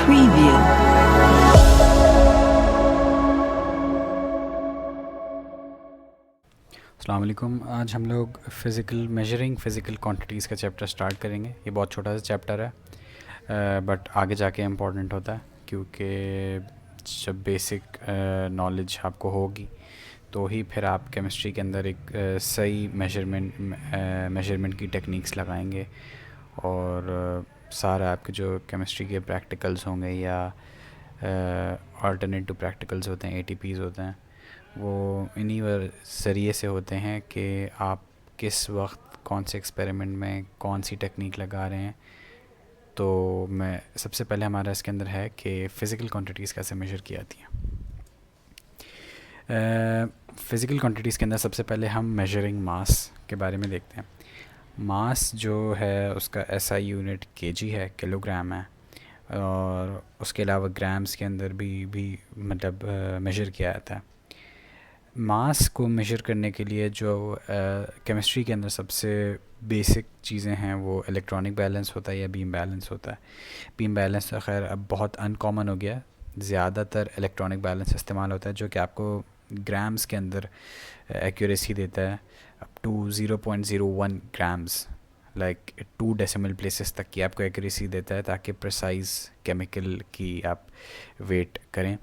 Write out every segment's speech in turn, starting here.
Preview. अस्सलाम वालेकुम। आज हम लोग फ़िज़िकल क्वांटिटीज़ का चैप्टर स्टार्ट करेंगे। ये बहुत छोटा सा चैप्टर है बट आगे जाके इम्पोर्टेंट होता है, क्योंकि जब बेसिक नॉलेज आपको होगी तो ही फिर आप केमिस्ट्री के अंदर एक सही मेजरमेंट की टेक्निक्स लगाएंगे और सारा आपके जो केमिस्ट्री के प्रैक्टिकल्स होंगे या अल्टरनेटिव प्रैक्टिकल्स होते हैं, एटीपीज़ होते हैं, वो इन्हीं ज़रिए से होते हैं कि आप किस वक्त कौन से एक्सपेरिमेंट में कौन सी टेक्निक लगा रहे हैं। तो मैं सबसे पहले हमारा इसके अंदर है कि फ़िज़िकल क्वांटिटीज़ कैसे मेजर की जाती हैं। फ़िज़िकल क्वांटिटीज़ के अंदर सबसे पहले हम मेजरिंग मास के बारे में देखते हैं। मास जो है उसका एसआई यूनिट केजी है, किलोग्राम है, और उसके अलावा ग्राम्स के अंदर भी मतलब मेजर किया जाता है। मास को मेजर करने के लिए जो केमिस्ट्री के अंदर सबसे बेसिक चीज़ें हैं वो इलेक्ट्रॉनिक बैलेंस होता है या बीम बैलेंस होता है। बीम बैलेंस तो खैर अब बहुत अनकॉमन हो गया, ज़्यादातर इलेक्ट्रॉनिक बैलेंस इस्तेमाल होता है जो कि आपको ग्राम्स के अंदर एक्यूरेसी देता है up to 0.01 grams, like 2 decimal places तक की आपको एक्यूरेसी देता है ताकि प्रिसाइज केमिकल की आप वेट करें।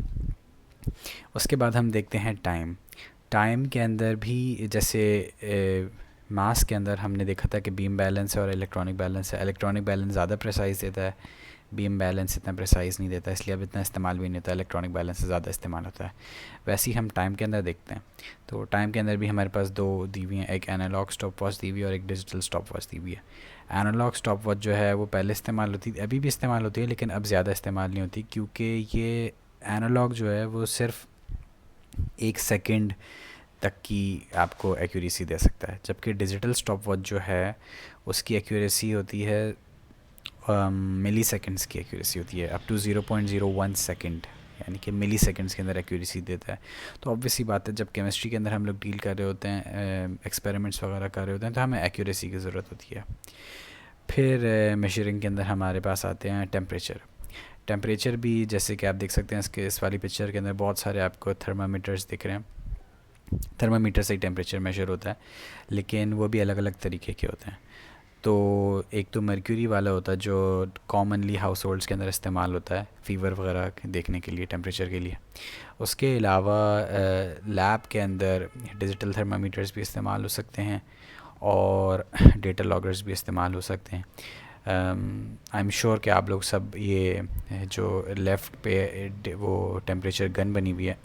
उसके बाद हम देखते हैं टाइम के अंदर भी, जैसे मास के अंदर हमने देखा था कि बीम बैलेंस है और इलेक्ट्रॉनिक बैलेंस है। इलेक्ट्रॉनिक बैलेंस ज़्यादा प्रिसाइज देता है, बीम बैलेंस इतना प्रिसाइज नहीं देता, इसलिए अब इतना इस्तेमाल भी नहीं होता, इलेक्ट्रॉनिक बैलेंस से ज़्यादा इस्तेमाल होता है। वैसे ही हम टाइम के अंदर देखते हैं, तो टाइम के अंदर भी हमारे पास दो दी हुई हैं, एक एनालॉग स्टॉप वॉच दी हुई है और एक डिजिटल स्टॉप वॉच दी हुई है। एनालॉग स्टॉप वॉच जो है वो पहले इस्तेमाल होती थी, अभी भी इस्तेमाल होती है, लेकिन अब ज़्यादा इस्तेमाल नहीं होती, क्योंकि ये एनालॉग जो है वो सिर्फ 1 सेकंड तक की आपको एक्यूरेसी दे सकता है, जबकि डिजिटल स्टॉप वॉच जो है उसकी एक्यूरेसी होती है मिली सेकेंड्स की एक्यूरेसी होती है, अप टू 0.01 सेकेंड, यानी कि मिली सेकेंड्स के अंदर एक्यूरेसी देता है। तो ऑब्वियसली बात है, जब केमिस्ट्री के अंदर हम लोग डील कर रहे होते हैं, एक्सपेरिमेंट्स वगैरह कर रहे होते हैं, तो हमें एक्यूरेसी की ज़रूरत होती है। फिर मेजरिंग के अंदर हमारे पास आते हैं टेम्परेचर भी, जैसे कि आप देख सकते हैं इस वाली पिक्चर के अंदर बहुत सारे आपको थर्मामीटर्स दिख रहे हैं। थर्मामीटर से ही टेम्परेचर मेजर होता है, लेकिन वो भी अलग अलग तरीके के होते हैं। तो एक तो मर्क्यूरी वाला होता है जो कॉमनली हाउस होल्ड्स के अंदर इस्तेमाल होता है फीवर वगैरह देखने के लिए, टेम्परेचर के लिए। उसके अलावा लैब के अंदर डिजिटल थर्मामीटर्स भी इस्तेमाल हो सकते हैं और डेटा लॉगर्स भी इस्तेमाल हो सकते हैं। आई एम श्योर कि आप लोग सब ये जो लेफ़्ट पे वो टेम्परेचर गन बनी हुई है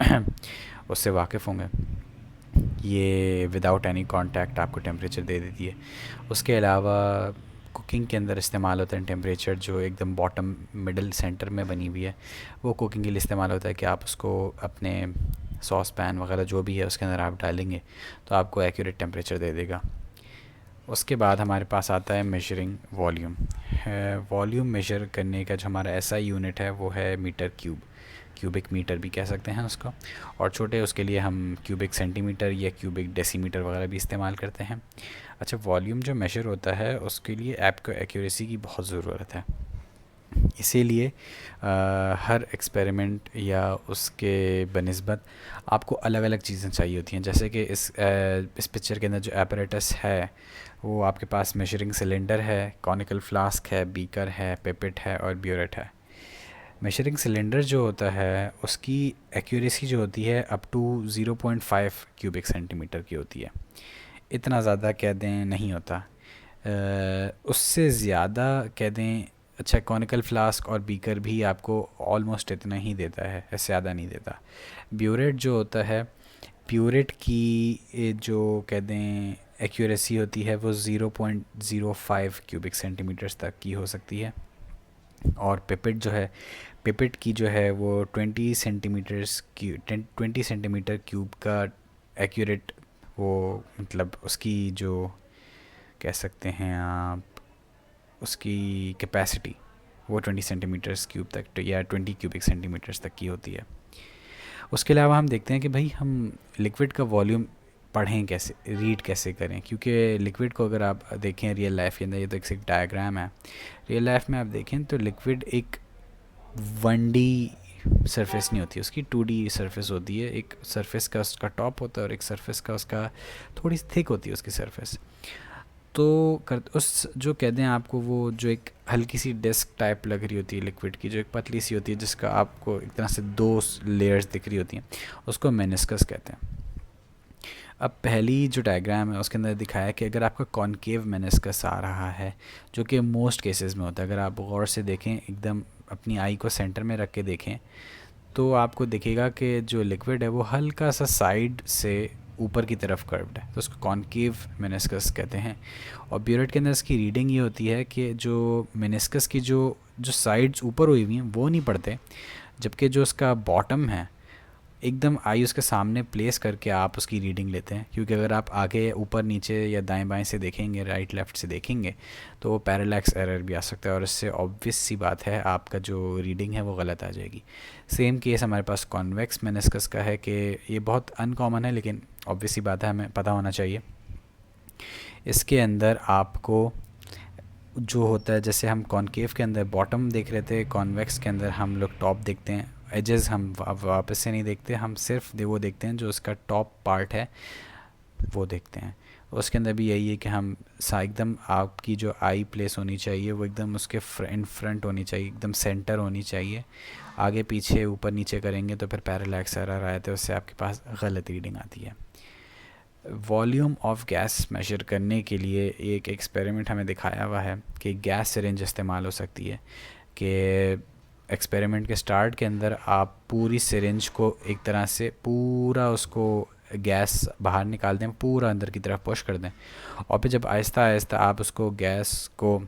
उससे वाकिफ़ होंगे। ये विदाउट एनी कांटेक्ट आपको टेम्परेचर दे देती है। उसके अलावा कुकिंग के अंदर इस्तेमाल होता है टेम्परेचर, जो एकदम बॉटम मिडल सेंटर में बनी हुई है, वो कुकिंग के लिए इस्तेमाल होता है कि आप उसको अपने सॉस पैन वगैरह जो भी है उसके अंदर आप डालेंगे तो आपको एक्यूरेट टेम्परेचर दे देगा। उसके बाद हमारे पास आता है मेजरिंग वॉल्यूम। वॉल्यूम मेजर करने का जो हमारा एसआई यूनिट है वो है मीटर क्यूब, क्यूबिक मीटर भी कह सकते हैं उसको, और छोटे उसके लिए हम क्यूबिक सेंटीमीटर या क्यूबिक डेसीमीटर वगैरह भी इस्तेमाल करते हैं। अच्छा, वॉल्यूम जो मेजर होता है उसके लिए आपको एक्यूरेसी की बहुत ज़रूरत है, इसीलिए हर एक्सपेरिमेंट या उसके बनिस्बत आपको अलग अलग चीज़ें चाहिए होती हैं। जैसे कि इस पिक्चर के अंदर जो एपरेटस है वो आपके पास मेजरिंग सिलेंडर है, कॉनिकल फ्लास्क है, बीकर है, पिपेट है और ब्यूरेट है। मेजरिंग सिलेंडर जो होता है उसकी एक्यूरेसी जो होती है अप टू 0.5 क्यूबिक सेंटीमीटर की होती है, इतना ज़्यादा कह दें नहीं होता, उससे ज़्यादा कह दें। अच्छा, कॉनिकल फ्लास्क और बीकर भी आपको ऑलमोस्ट इतना ही देता है, इससे ज़्यादा नहीं देता। ब्यूरेट जो होता है, ब्यूरेट की जो कह दें एक्यूरेसी होती है वो 0.05 क्यूबिक सेंटीमीटर्स तक की हो सकती है, और पिपेट जो है, पिपेट की जो है वो 20 सेंटीमीटर क्यूब का एक्यूरेट, वो मतलब उसकी जो कह सकते हैं आप उसकी कैपेसिटी वो 20 सेंटीमीटर्स क्यूब तक या 20 क्यूबिक सेंटीमीटर्स तक की होती है। उसके अलावा हम देखते हैं कि भाई हम लिक्विड का वॉल्यूम पढ़ें कैसे, रीड कैसे करें, क्योंकि लिक्विड को अगर आप देखें रियल लाइफ के अंदर, ये तो एक डायग्राम है, रियल लाइफ में आप देखें तो लिक्विड एक वन डी सरफेस नहीं होती उसकी, टू डी सरफेस होती है। एक सरफेस का उसका टॉप होता है और एक सरफेस का उसका थोड़ी थिक होती है उसकी सरफेस। तो कर उस जो कहते हैं आपको, वो जो एक हल्की सी डिस्क टाइप लग रही होती है लिक्विड की, जो एक पतली सी होती है जिसका आपको एक तरह से दो लेयर्स दिख रही होती हैं, उसको मेनिस्कस कहते हैं। अब पहली जो डायग्राम है उसके अंदर दिखाया है कि अगर आपका कॉनकेव मेनिस्कस आ रहा है, जो कि मोस्ट केसेस में होता है, अगर आप गौर से देखें, एकदम अपनी आई को सेंटर में रख के देखें, तो आपको दिखेगा कि जो लिक्विड है वो हल्का सा साइड से ऊपर की तरफ कर्व्ड है, तो उसको कॉनकेव मेनिस्कस कहते हैं। और ब्यूरेट के अंदर इसकी रीडिंग ये होती है कि जो मेनिस्कस की जो जो साइड्स ऊपर हुई हुई हैं वो नहीं पड़ते, जबकि जो उसका बॉटम है एकदम आई उसके सामने प्लेस करके आप उसकी रीडिंग लेते हैं। क्योंकि अगर आप आगे ऊपर नीचे या दाएं बाएं से देखेंगे, राइट लेफ़्ट से देखेंगे, तो वो पैरेलैक्स एरर भी आ सकता है और इससे ऑब्वियस सी बात है आपका जो रीडिंग है वो गलत आ जाएगी। सेम केस हमारे पास कॉन्वेक्स मेनिस्कस का है कि ये बहुत अनकॉमन है, लेकिन ऑब्वियस सी बात है, हमें पता होना चाहिए। इसके अंदर आपको जो होता है, जैसे हम कॉनकेव के अंदर बॉटम देख रहे थे, कॉन्वेक्स के अंदर हम लोग टॉप देखते हैं। एजेस हम वापस से नहीं देखते, हम सिर्फ वो देखते हैं जो उसका टॉप पार्ट है वो देखते हैं। उसके अंदर भी यही है कि हम एकदम आपकी जो आई प्लेस होनी चाहिए वो एकदम उसके इन फ्रंट होनी चाहिए, एकदम सेंटर होनी चाहिए। आगे पीछे ऊपर नीचे करेंगे तो फिर पैरेलैक्स एरर आए तो उससे आपके पास गलत रीडिंग आती है। वॉल्यूम ऑफ गैस मेजर करने के लिए एक एक्सपेरिमेंट हमें दिखाया हुआ है कि गैस सिरिंज इस्तेमाल हो सकती है। कि एक्सपेरिमेंट के स्टार्ट के अंदर आप पूरी सिरिंज को एक तरह से पूरा उसको गैस बाहर निकाल दें, पूरा अंदर की तरफ पुश कर दें, और फिर जब आहिस्ता आहिस्ता आप उसको गैस को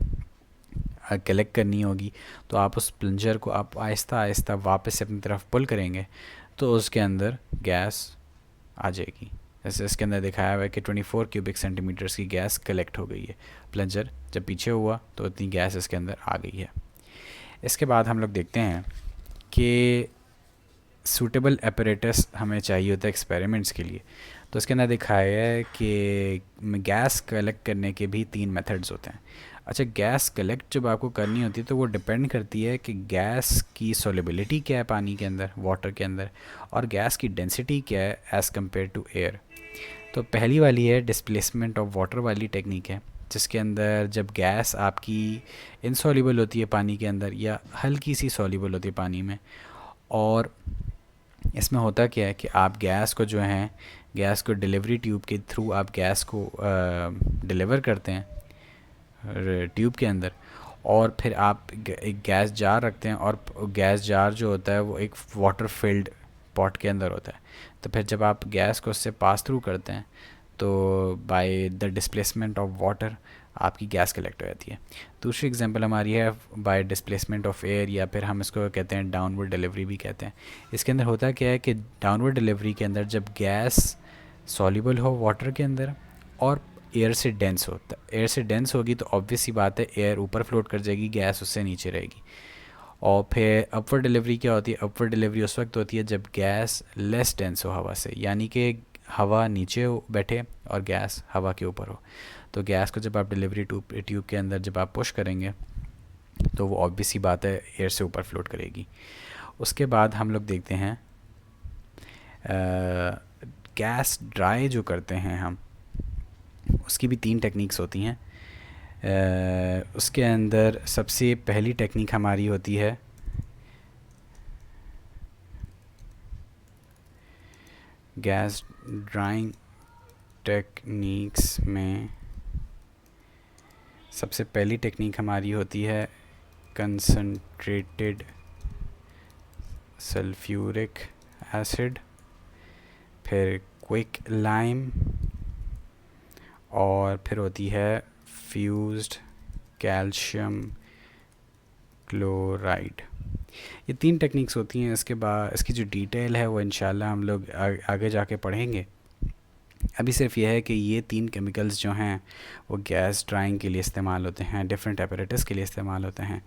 कलेक्ट करनी होगी तो आप उस प्लंजर को आप आहिस्ता आहिस्ता वापस से अपनी तरफ पुल करेंगे तो उसके अंदर गैस आ जाएगी। जैसे इसके अंदर दिखाया हुआ है कि 24 क्यूबिक सेंटीमीटर्स की गैस कलेक्ट हो गई है। प्लंजर जब पीछे हुआ तो इतनी गैस इसके अंदर आ गई है। इसके बाद हम लोग देखते हैं कि सूटेबल एपरेटस हमें चाहिए होता है एक्सपेरिमेंट्स के लिए। तो इसके अंदर दिखाया है कि गैस कलेक्ट करने के भी 3 मेथड्स होते हैं। अच्छा, गैस कलेक्ट जब आपको करनी होती है तो वो डिपेंड करती है कि गैस की सोलिबिलिटी क्या है पानी के अंदर, वाटर के अंदर, और गैस की डेंसिटी क्या है एज़ कम्पेयर टू एयर। तो पहली वाली है डिस्प्लेसमेंट ऑफ वाटर वाली टेक्निक है, जिसके अंदर जब गैस आपकी इनसॉल्युबल होती है पानी के अंदर या हल्की सी सॉल्युबल होती है पानी में, और इसमें होता क्या है कि आप गैस को जो है, गैस को डिलीवरी ट्यूब के थ्रू आप गैस को डिलीवर करते हैं ट्यूब के अंदर, और फिर आप एक गैस जार रखते हैं, और गैस जार जो होता है वो एक वाटर फिल्ड पॉट के अंदर होता है। तो फिर जब आप गैस को उससे पास थ्रू करते हैं तो by the displacement of water आपकी गैस कलेक्ट हो जाती है। दूसरी एग्जांपल हमारी है बाय डिस्प्लेसमेंट ऑफ एयर, या फिर हम इसको कहते हैं डाउनवर्ड डिलीवरी भी कहते हैं। इसके अंदर होता क्या है कि डाउनवर्ड डिलीवरी के अंदर जब गैस सॉल्युबल हो वाटर के अंदर और एयर से डेंस होता है, एयर से डेंस होगी तो ऑब्वियस सी बात है एयर ऊपर फ्लोट कर जाएगी, गैस उससे नीचे रहेगी। और फिर अपवर्ड डिलीवरी क्या होती है? अपवर्ड डिलीवरी उस वक्त होती है जब गैस लेस डेंस हो हवा से, यानी कि हवा नीचे बैठे और गैस हवा के ऊपर हो। तो गैस को जब आप डिलीवरी ट्यूब के अंदर जब आप पुश करेंगे तो वो ऑब्वियस सी बात है एयर से ऊपर फ्लोट करेगी। उसके बाद हम लोग देखते हैं गैस ड्राई जो करते हैं हम, उसकी भी 3 टेक्निक्स होती हैं। उसके अंदर सबसे पहली टेक्निक हमारी होती है गैस ड्राइंग टेक्निक्स में सबसे पहली टेक्निक हमारी होती है कंसंट्रेटेड सल्फ्यूरिक एसिड, फिर क्विक लाइम, और फिर होती है फ्यूज्ड कैल्शियम क्लोराइड। ये 3 टेक्निक्स होती हैं। इसके बाद इसकी जो डिटेल है वो इंशाल्लाह हम लोग आगे जाके पढ़ेंगे। अभी सिर्फ यह है कि ये 3 केमिकल्स जो हैं वो गैस ड्राइंग के लिए इस्तेमाल होते हैं, डिफरेंट एपरेटस के लिए इस्तेमाल होते हैं।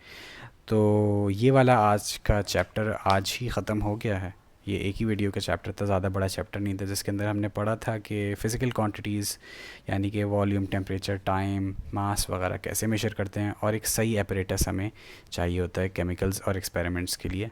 तो ये वाला आज का चैप्टर आज ही ख़त्म हो गया है। ये एक ही वीडियो का चैप्टर था, ज़्यादा बड़ा चैप्टर नहीं था, जिसके अंदर हमने पढ़ा था कि फ़िज़िकल क्वांटिटीज़ यानी कि वॉल्यूम, टेम्परेचर, टाइम, मास वगैरह कैसे मेजर करते हैं, और एक सही एपरेटस हमें चाहिए होता है केमिकल्स और एक्सपेरिमेंट्स के लिए।